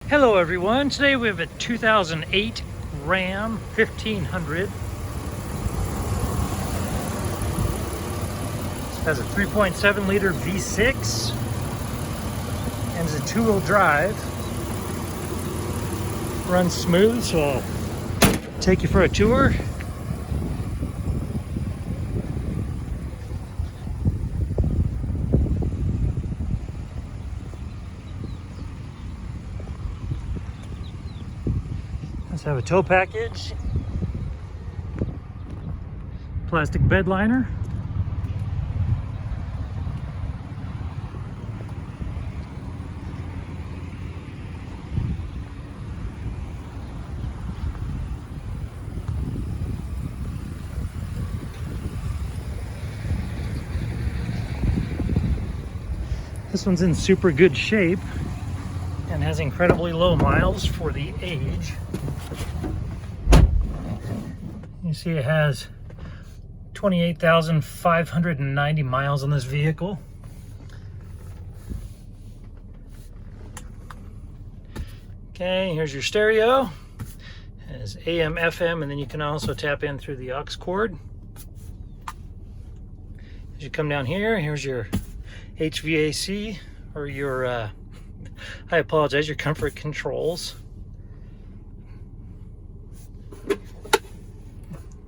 Hello everyone, today we have a 2008 Ram 1500. It has a 3.7 liter V6 and is a two-wheel drive. Runs smooth, so I'll take you for a tour. Let's have a tow package, plastic bed liner, this one's in super good shape and has incredibly low miles for the age. You see it has 28,590 miles on this vehicle. Okay, here's your stereo. It has AM, FM, and then you can also tap in through the aux cord. As you come down here, here's your HVAC, or your, I apologize, your comfort controls.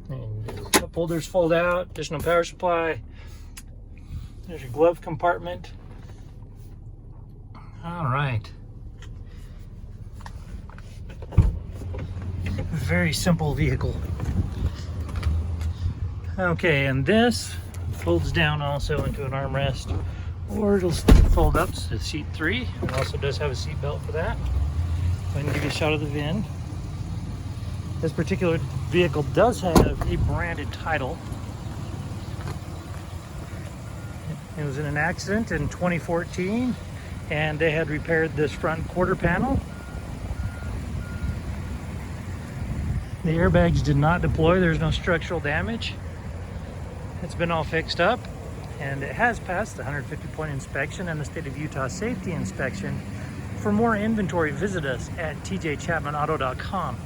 And cup holders fold out, additional power supply. There's your glove compartment. All right. Very simple vehicle. Okay, and this folds down also into an armrest, or it'll fold up to seat 3. It also does have a seat belt for that. Go ahead and give you a shot of the VIN. This particular vehicle does have a branded title. It was in an accident in 2014, and they had repaired this front quarter panel. The airbags did not deploy. There's no structural damage. It's been all fixed up, and it has passed the 150-point inspection and the state of Utah safety inspection. For more inventory, visit us at tjchapmanauto.com.